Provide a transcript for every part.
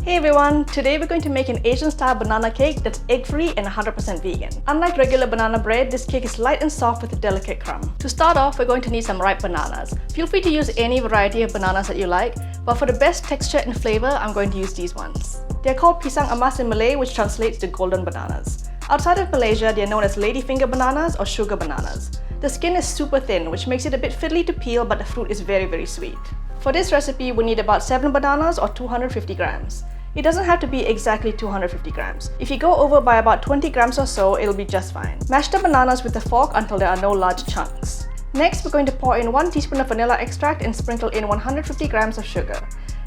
Hey everyone! Today we're going to make an Asian-style banana cake that's egg-free and 100% vegan. Unlike regular banana bread, this cake is light and soft with a delicate crumb. To start off, we're going to need some ripe bananas. Feel free to use any variety of bananas that you like, but for the best texture and flavor, I'm going to use these ones. They're called pisang emas in Malay, which translates to golden bananas. Outside of Malaysia, they're known as ladyfinger bananas or sugar bananas. The skin is super thin, which makes it a bit fiddly to peel, but the fruit is very sweet. For this recipe, we need about 7 bananas or 250 grams. It doesn't have to be exactly 250 grams. If you go over by about 20 grams or so, it'll be just fine. Mash the bananas with a fork until there are no large chunks. Next, we're going to pour in 1 teaspoon of vanilla extract and sprinkle in 150 grams of sugar.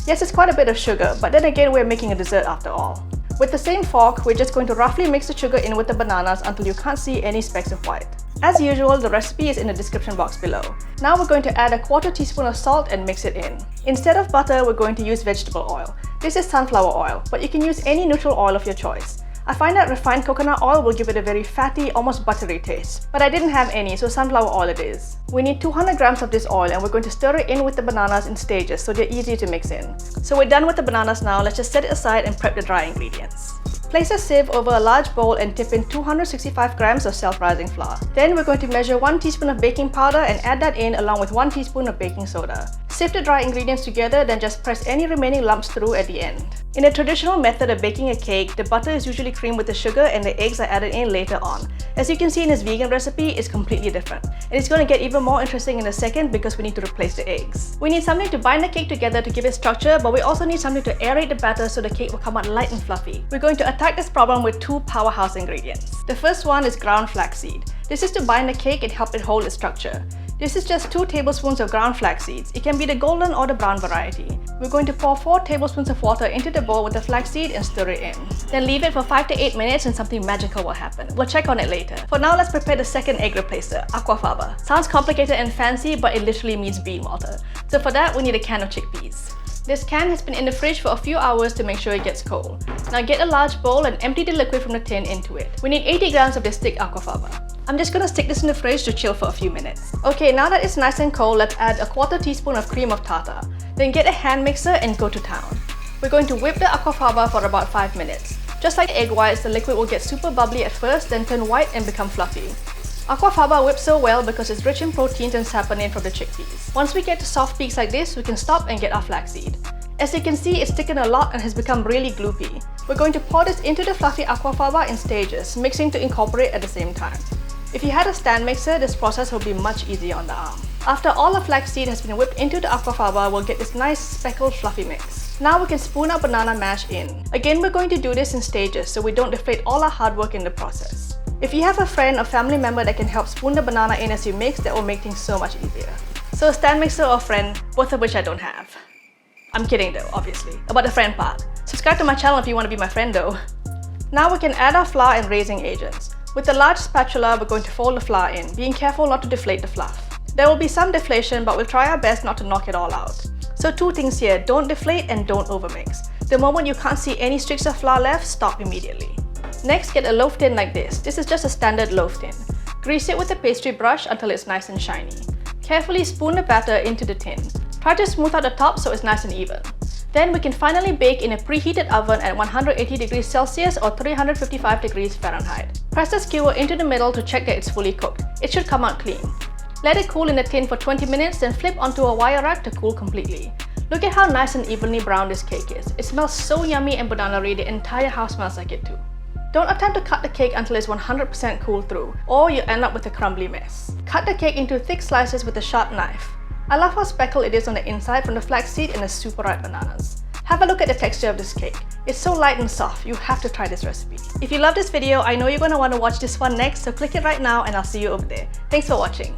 Yes, it's quite a bit of sugar, but then again, we're making a dessert after all. With the same fork, we're just going to roughly mix the sugar in with the bananas until you can't see any specks of white. As usual, the recipe is in the description box below. Now we're going to add a 1/4 teaspoon of salt and mix it in. Instead of butter, we're going to use vegetable oil. This is sunflower oil, but you can use any neutral oil of your choice. I find that refined coconut oil will give it a very fatty, almost buttery taste. But I didn't have any, so sunflower oil it is. We need 200 grams of this oil and we're going to stir it in with the bananas in stages so they're easy to mix in. So we're done with the bananas now, let's just set it aside and prep the dry ingredients. Place a sieve over a large bowl and dip in 265 grams of self-rising flour. Then we're going to measure 1 teaspoon of baking powder and add that in along with 1 teaspoon of baking soda. Sift the dry ingredients together, then just press any remaining lumps through at the end. In a traditional method of baking a cake, the butter is usually creamed with the sugar and the eggs are added in later on. As you can see in this vegan recipe, it's completely different. And it's going to get even more interesting in a second because we need to replace the eggs. We need something to bind the cake together to give it structure, but we also need something to aerate the batter so the cake will come out light and fluffy. We're going to attack this problem with 2 powerhouse ingredients. The first one is ground flaxseed. This is to bind the cake and help it hold its structure. This is just 2 tablespoons of ground flax seeds. It can be the golden or the brown variety. We're going to pour 4 tablespoons of water into the bowl with the flaxseed and stir it in. Then leave it for 5 to 8 minutes and something magical will happen. We'll check on it later. For now, let's prepare the second egg replacer, aquafaba. Sounds complicated and fancy, but it literally means bean water. So for that, we need a can of chickpeas. This can has been in the fridge for a few hours to make sure it gets cold. Now get a large bowl and empty the liquid from the tin into it. We need 80 grams of this thick aquafaba. I'm just gonna stick this in the fridge to chill for a few minutes. Okay, now that it's nice and cold, let's add a 1/4 teaspoon of cream of tartar. Then get a hand mixer and go to town. We're going to whip the aquafaba for about 5 minutes. Just like egg whites, the liquid will get super bubbly at first, then turn white and become fluffy. Aquafaba whips so well because it's rich in proteins and saponin from the chickpeas. Once we get to soft peaks like this, we can stop and get our flaxseed. As you can see, it's thickened a lot and has become really gloopy. We're going to pour this into the fluffy aquafaba in stages, mixing to incorporate at the same time. If you had a stand mixer, this process will be much easier on the arm. After all the flaxseed has been whipped into the aquafaba, we'll get this nice speckled fluffy mix. Now we can spoon our banana mash in. Again, we're going to do this in stages so we don't deflate all our hard work in the process. If you have a friend or family member that can help spoon the banana in as you mix, that will make things so much easier. So a stand mixer or friend, both of which I don't have. I'm kidding though, obviously, about the friend part. Subscribe to my channel if you want to be my friend though. Now we can add our flour and raising agents. With a large spatula, we're going to fold the flour in, being careful not to deflate the fluff. There will be some deflation, but we'll try our best not to knock it all out. So 2 things here, don't deflate and don't overmix. The moment you can't see any streaks of flour left, stop immediately. Next, get a loaf tin like this. This is just a standard loaf tin. Grease it with a pastry brush until it's nice and shiny. Carefully spoon the batter into the tin. Try to smooth out the top so it's nice and even. Then we can finally bake in a preheated oven at 180 degrees Celsius or 355 degrees Fahrenheit. Press the skewer into the middle to check that it's fully cooked. It should come out clean. Let it cool in the tin for 20 minutes, then flip onto a wire rack to cool completely. Look at how nice and evenly brown this cake is. It smells so yummy and banana-y, the entire house smells like it too. Don't attempt to cut the cake until it's 100% cooled through, or you'll end up with a crumbly mess. Cut the cake into thick slices with a sharp knife. I love how speckled it is on the inside from the flaxseed and the super ripe bananas. Have a look at the texture of this cake. It's so light and soft, you have to try this recipe. If you love this video, I know you're going to want to watch this one next, so click it right now and I'll see you over there. Thanks for watching.